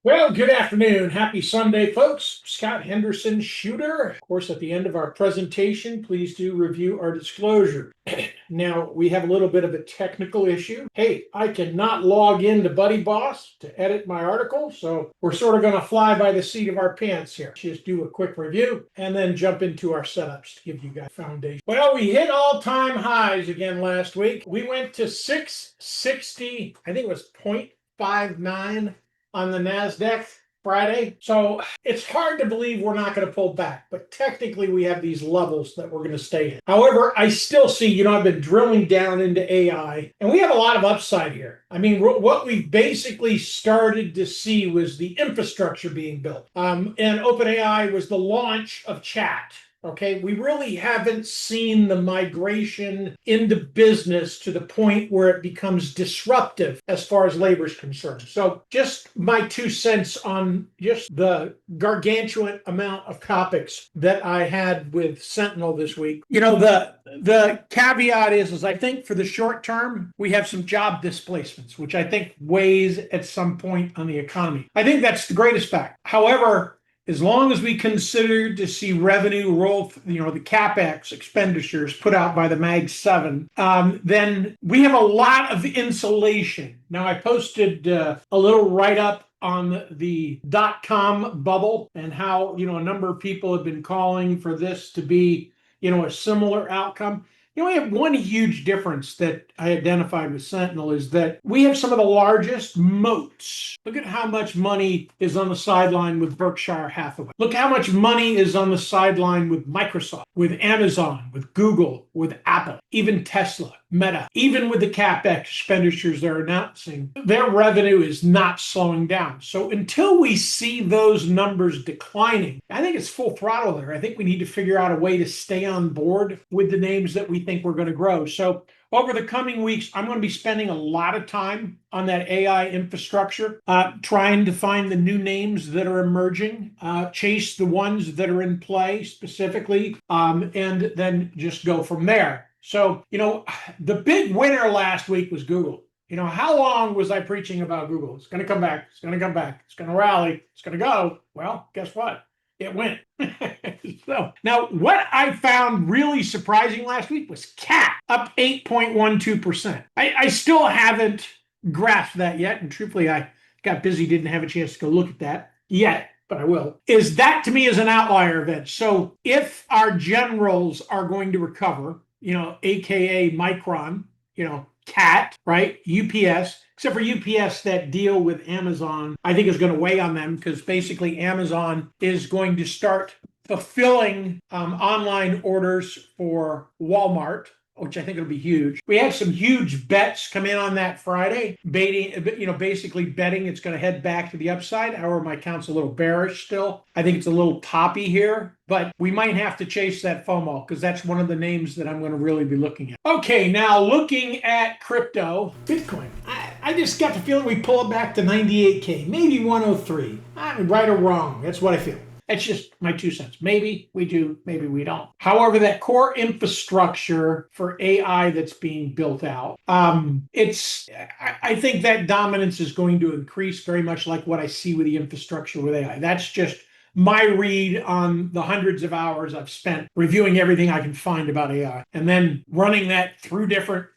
Well, good afternoon. Happy Sunday, folks. Scott Henderson, shooter. Of course, at the end of our presentation, please do review our disclosure. Now, we have a little bit of a technical issue. Hey, I cannot log into Buddy Boss to edit my article, so we're sort of going to fly by the seat of our pants here. Just do a quick review and then jump into our setups to give you guys a foundation. Well, we hit all-time highs again last week. We went to 660, I think it was 0.59 on the NASDAQ Friday. So it's hard to believe we're not going to pull back, but technically we have these levels that we're going to stay in. However, I still see, I've been drilling down into AI and we have a lot of upside here. I mean, what we basically started to see was the infrastructure being built. And OpenAI was the launch of chat. Okay, we really haven't seen the migration into business to the point where it becomes disruptive as far as labor is concerned. So just my 2 cents on just the gargantuan amount of topics that I had with Sentinel this week. The caveat is I think for the short term, we have some job displacements, which I think weighs at some point on the economy. I think that's the greatest fact. However, as long as we consider to see revenue roll, the CapEx expenditures put out by the Mag 7, then we have a lot of insulation. Now, I posted a little write-up on the dot-com bubble and how, a number of people have been calling for this to be, a similar outcome. We have one huge difference that I identified with Sentinel is that we have some of the largest moats. Look at how much money is on the sideline with Berkshire Hathaway. Look how much money is on the sideline with Microsoft, with Amazon, with Google, with Apple, even Tesla, Meta. Even with the CapEx expenditures they're announcing, their revenue is not slowing down. So until we see those numbers declining, I think it's full throttle there. I think we need to figure out a way to stay on board with the names that we think we're going to grow. So over the coming weeks, I'm going to be spending a lot of time on that AI infrastructure, trying to find the new names that are emerging, chase the ones that are in play specifically, and then just go from there. So, the big winner last week was Google. How long was I preaching about Google? It's going to come back. It's going to come back. It's going to rally. It's going to go. Well, guess what? It went. So now what I found really surprising last week was CAT up 8.12%. I still haven't grasped that yet. And truthfully, I got busy, didn't have a chance to go look at that yet, but I will. That to me is an outlier event. So if our generals are going to recover, AKA Micron, CAT, right? UPS, except for UPS, that deal with Amazon, I think is going to weigh on them because basically Amazon is going to start fulfilling online orders for Walmart, which I think will be huge. We had some huge bets come in on that Friday, basically betting it's going to head back to the upside. However, my account's a little bearish still. I think it's a little toppy here, but we might have to chase that FOMO because that's one of the names that I'm going to really be looking at. Okay, now looking at crypto, Bitcoin. I just got the feeling we pull it back to 98K, maybe 103. I'm right or wrong. That's what I feel. That's just my 2 cents. Maybe we do, maybe we don't. However, that core infrastructure for AI that's being built out, I think that dominance is going to increase very much like what I see with the infrastructure with AI. That's just my read on the hundreds of hours I've spent reviewing everything I can find about AI and then running that through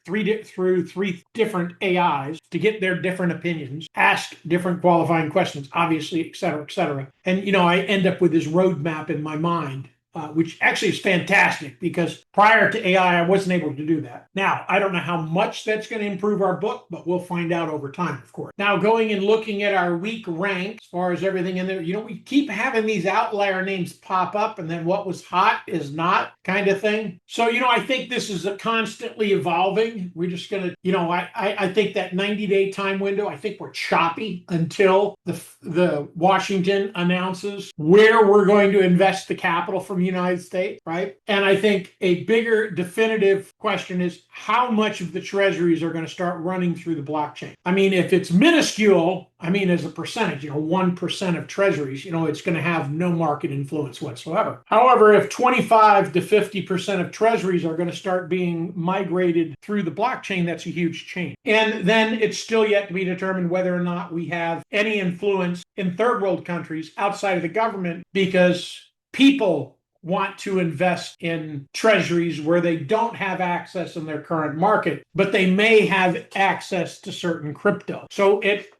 three different AIs to get their different opinions, ask different qualifying questions, obviously, et cetera, et cetera. And, I end up with this roadmap in my mind, which actually is fantastic because prior to AI, I wasn't able to do that. Now, I don't know how much that's going to improve our book, but we'll find out over time, of course. Now, going and looking at our week rank, as far as everything in there, we keep having these outlier names pop up and then what was hot is not kind of thing. So, I think this is a constantly evolving. We're just going to, I think that 90-day time window, I think we're choppy until the Washington announces where we're going to invest the capital from the United States, right? And I think a bigger definitive question is how much of the treasuries are going to start running through the blockchain. I mean, if it's minuscule, I mean, as a percentage, 1% of treasuries, it's going to have no market influence whatsoever. However, if 25 to 50% of treasuries are going to start being migrated through the blockchain, that's a huge change. And then it's still yet to be determined whether or not we have any influence in third world countries outside of the government, because people want to invest in treasuries where they don't have access in their current market, but they may have access to certain crypto. So it,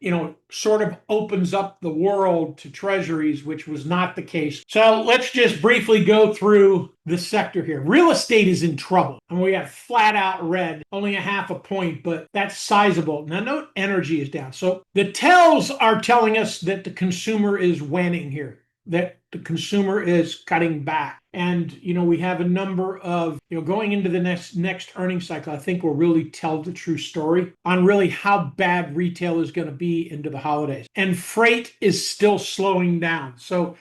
sort of opens up the world to treasuries, which was not the case. So let's just briefly go through the sector here. Real estate is in trouble, and we have flat out red, only a half a point, but that's sizable. Now note energy is down. So the tells are telling us that the consumer is winning here, that the consumer is cutting back. And, we have a number of, going into the next earnings cycle, I think will really tell the true story on really how bad retail is going to be into the holidays. And freight is still slowing down. So,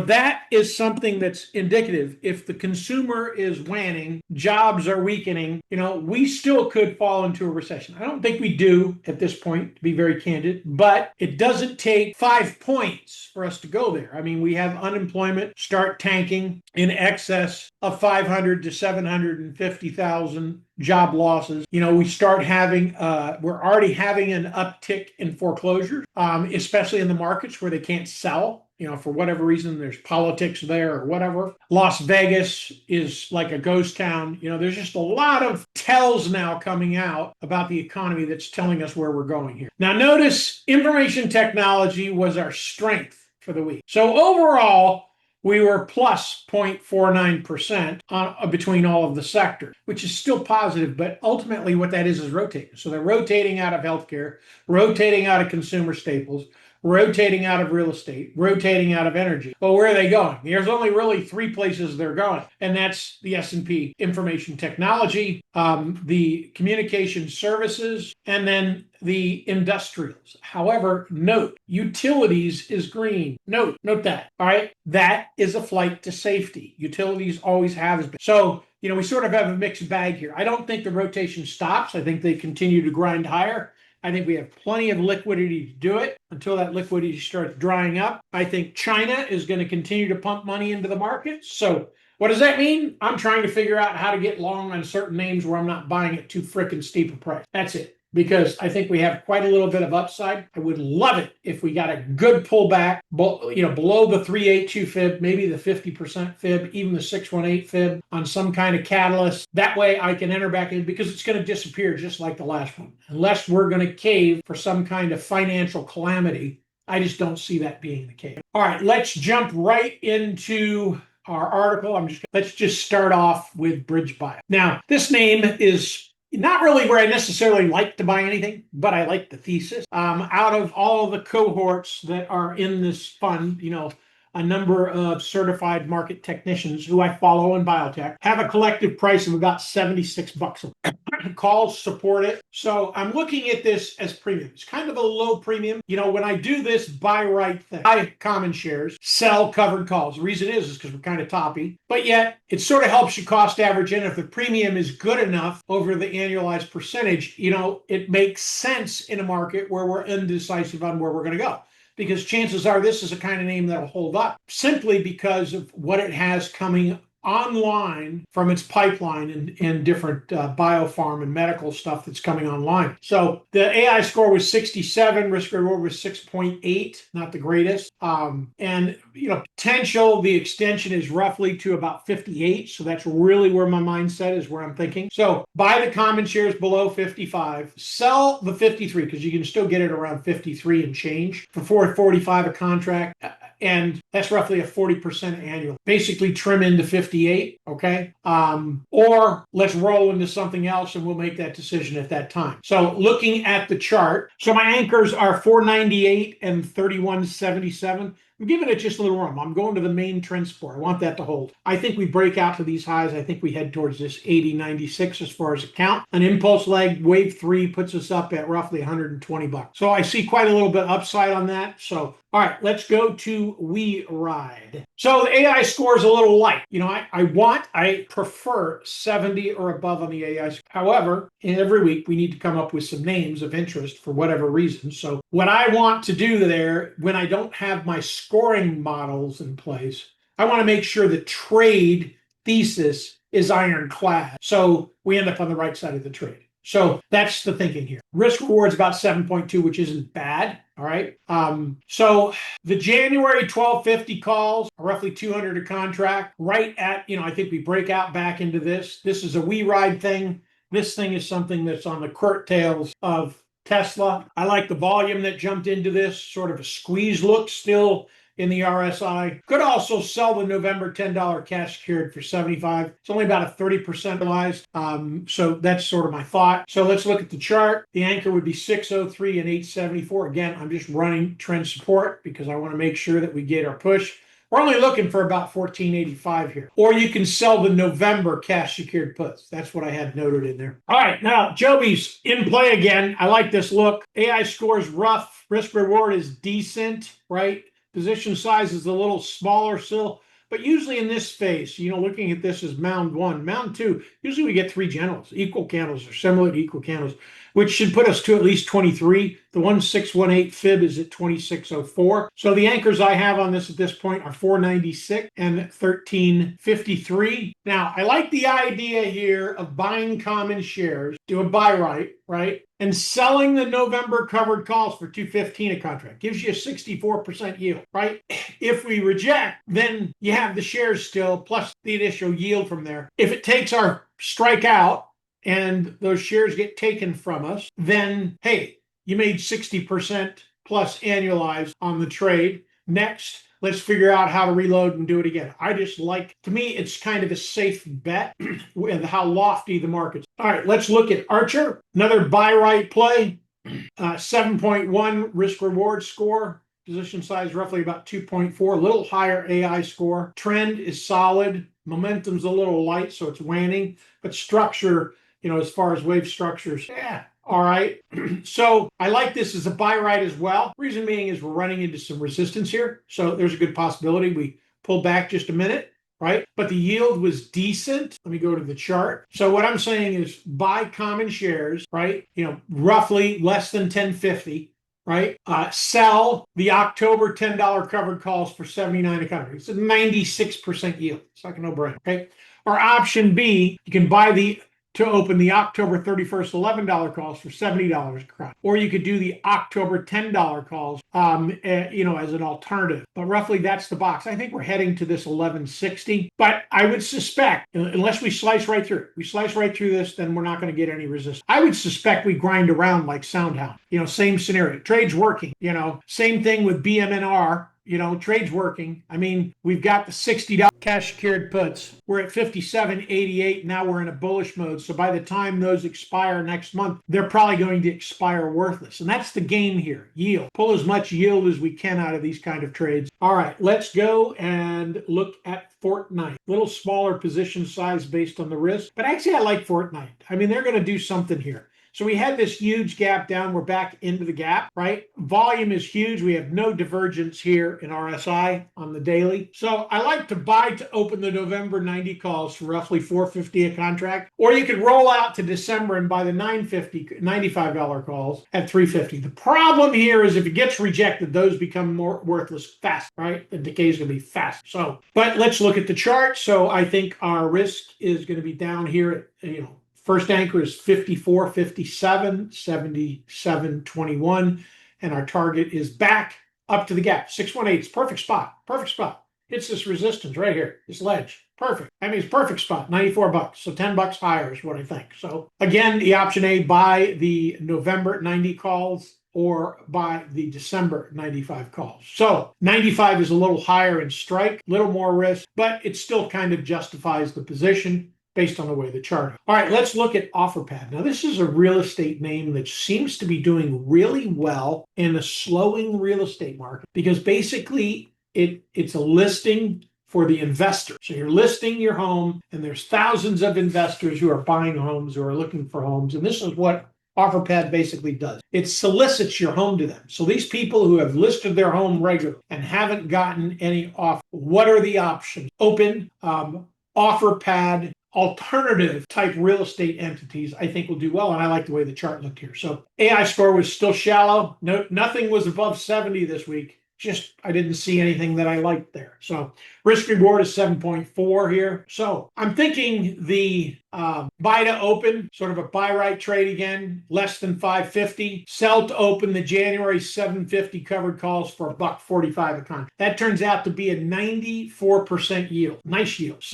that is something that's indicative. If the consumer is waning, jobs are weakening, we still could fall into a recession. I don't think we do at this point, to be very candid, but it doesn't take 5 points for us to go there. I mean, we have unemployment start tanking in excess of 500 to 750,000 job losses. We start having, we're already having an uptick in foreclosures, especially in the markets where they can't sell. For whatever reason, there's politics there or whatever. Las Vegas is like a ghost town. There's just a lot of tells now coming out about the economy that's telling us where we're going here. Now, notice information technology was our strength for the week. So overall, we were plus 0.49% between all of the sectors, which is still positive, but ultimately what that is rotating. So they're rotating out of healthcare, rotating out of consumer staples, rotating out of real estate, rotating out of energy. Well, where are they going? There's only really 3 places they're going, and that's the S&P information technology, the communication services, and then the industrials. However, note, utilities is green. Note that, all right? That is a flight to safety. Utilities always have been. So, we sort of have a mixed bag here. I don't think the rotation stops. I think they continue to grind higher. I think we have plenty of liquidity to do it until that liquidity starts drying up. I think China is going to continue to pump money into the market. So what does that mean? I'm trying to figure out how to get long on certain names where I'm not buying at too frickin' steep a price. That's it. Because I think we have quite a little bit of upside. I would love it if we got a good pullback, below the 382 fib, maybe the 50% fib, even the 618 fib on some kind of catalyst. That way I can enter back in, because it's going to disappear just like the last one. Unless we're going to cave for some kind of financial calamity, I just don't see that being the case. All right, let's jump right into our article. Let's just start off with BridgeBio. Now, this name is not really where I necessarily like to buy anything, but I like the thesis. Out of all the cohorts that are in this fund, a number of certified market technicians who I follow in biotech have a collective price of about $76. Calls support it. So I'm looking at this as premium. It's kind of a low premium. When I do this buy right thing, buy common shares, sell covered calls. The reason is because we're kind of toppy, but yet it sort of helps you cost average in. If the premium is good enough over the annualized percentage, it makes sense in a market where we're indecisive on where we're going to go. Because chances are this is a kind of name that'll hold up simply because of what it has coming online from its pipeline and different biopharm and medical stuff that's coming online. So the AI score was 67, risk reward was 6.8, not the greatest. And potential, the extension is roughly to about 58. So that's really where my mindset is, where I'm thinking. So buy the common shares below 55, sell the 53, because you can still get it around 53 and change for $445 a contract. And that's roughly a 40% annual. Basically trim into 58, okay? Or let's roll into something else and we'll make that decision at that time. So looking at the chart, so my anchors are 498 and 3177. I'm giving it just a little room. I'm going to the main trend support. I want that to hold. I think we break out to these highs. I think we head towards this 80.96 as far as a count. An impulse leg, wave 3 puts us up at roughly 120 bucks. So I see quite a little bit upside on that. So, all right, let's go to We Ride. So the AI score is a little light. You know, I prefer 70 or above on the AI score. However, every week we need to come up with some names of interest for whatever reason. So what I want to do there, when I don't have my scoring models in place, I want to make sure the trade thesis is ironclad. So we end up on the right side of the trade. So that's the thinking here. Risk reward is about 7.2, which isn't bad. All right. So the January 1250 calls are roughly 200 a contract, right at, I think we break out back into this. This is a We Ride thing. This thing is something that's on the curtails of Tesla. I like the volume that jumped into this, sort of a squeeze look still in the RSI. Could also sell the November $10 cash secured for 75. It's only about a 30% realized. So that's sort of my thought. So let's look at the chart. The anchor would be 603 and 874. Again, I'm just running trend support because I want to make sure that we get our push. We're only looking for about 1485 here. Or you can sell the November cash secured puts. That's what I had noted in there. All right, now JOBY's in play again. I like this look. AI score is rough. Risk reward is decent, right? Position size is a little smaller still. But usually in this phase, looking at this as mound 1, mound 2, usually we get 3 candles, equal candles or similar to equal candles, which should put us to at least 23. The 1618 fib is at 2604. So the anchors I have on this at this point are 496 and 1353. Now, I like the idea here of buying common shares, do a buy right? And selling the November covered calls for 215 a contract. Gives you a 64% yield, right? If we reject, then you have the shares still plus the initial yield from there. If it takes our strike out and those shares get taken from us, then, hey, you made 60% plus annualized on the trade. Next, let's figure out how to reload and do it again. To me, it's kind of a safe bet with how lofty the market's. All right, let's look at ACHR. Another buy right play, 7.1 risk reward score. Position size roughly about 2.4, a little higher AI score. Trend is solid. Momentum's a little light, so it's waning. But structure, as far as wave structures, all right. So I like this as a buy right as well. Reason being is we're running into some resistance here. So there's a good possibility we pull back just a minute, right? But the yield was decent. Let me go to the chart. So what I'm saying is buy common shares, right? Roughly less than 1050. Right? Sell the October $10 covered calls for 79 a contract. It's a 96% yield. It's like a no-brainer. Okay. Or option B, you can buy to open the October 31st $11 calls for $70 a contract. Or you could do the October $10 calls, as an alternative. But roughly that's the box. I think we're heading to this 1160. But I would suspect, unless we slice right through this, then we're not going to get any resistance. I would suspect we grind around like Soundhound. Same scenario. Trade's working. Same thing with BMNR. Trade's working. I mean, we've got the $60 cash secured puts. We're at 57.88. Now we're in a bullish mode. So by the time those expire next month, they're probably going to expire worthless. And that's the game here. Yield. Pull as much yield as we can out of these kind of trades. All right, let's go and look at Fortnite. Little smaller position size based on the risk. But actually, I like Fortnite. I mean, they're going to do something here. So we had this huge gap down. We're back into the gap, right? Volume is huge. We have no divergence here in RSI on the daily. So I like to buy to open the November 90 calls for roughly $450 a contract. Or you could roll out to December and buy the $95 calls at $350. The problem here is if it gets rejected, those become more worthless fast, right? The decay is going to be fast. So, but let's look at the chart. So I think our risk is going to be down here at, first anchor is 54, 57, 77, 21, and our target is back up to the gap. 618 is perfect spot. It's this resistance right here, this ledge. Perfect. I mean, it's perfect spot, 94 bucks. So 10 bucks higher is what I think. So again, the option A, buy the November 90 calls or buy the December 95 calls. So 95 is a little higher in strike, a little more risk, but it still kind of justifies the position based on the way the chart. All right, let's look at OfferPad. Now, this is a real estate name that seems to be doing really well in a slowing real estate market because basically it's a listing for the investor. So you're listing your home, and there's thousands of investors who are buying homes, who are looking for homes. And this is what OfferPad basically does. It solicits your home to them. So these people who have listed their home regularly and haven't gotten any offer, what are the options? Open, OfferPad, alternative type real estate entities, I think will do well. And I like the way the chart looked here. So AI score was still shallow. No, nothing was above 70 this week. Just, I didn't see anything that I liked there. So risk reward is 7.4 here. So I'm thinking the buy to open, sort of a buy right trade again, less than 550. Sell to open, the January 750 covered calls for $1.45 a con. That turns out to be a 94% yield. Nice yield.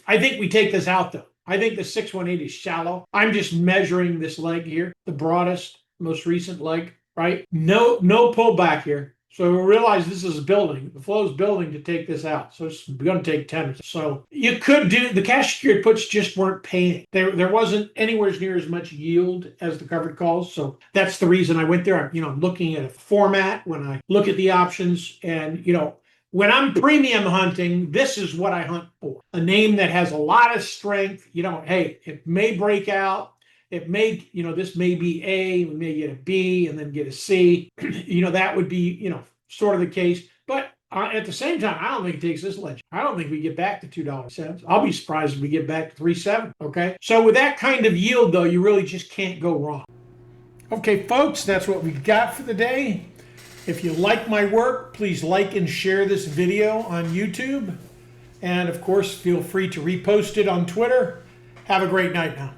I think we take this out though. I think the 618 is shallow. I'm just measuring this leg here, the broadest, most recent leg, right? No pullback here. So we realize this is building. The flow is building to take this out. So it's going to take 10. So you could do, the cash secured puts just weren't paying. There wasn't anywhere near as much yield as the covered calls. So that's the reason I went there. I'm looking at a format when I look at the options. And, when I'm premium hunting, this is what I hunt for. A name that has a lot of strength. Hey, it may break out. It may, this may be A, we may get a B and then get a C. That would be, sort of the case. But at the same time, I don't think it takes this ledge. I don't think we get back to $2.07. I'll be surprised if we get back to 3.7. Okay. So with that kind of yield, though, you really just can't go wrong. Okay, folks, that's what we got for the day. If you like my work, please like and share this video on YouTube. And of course, feel free to repost it on Twitter. Have a great night now.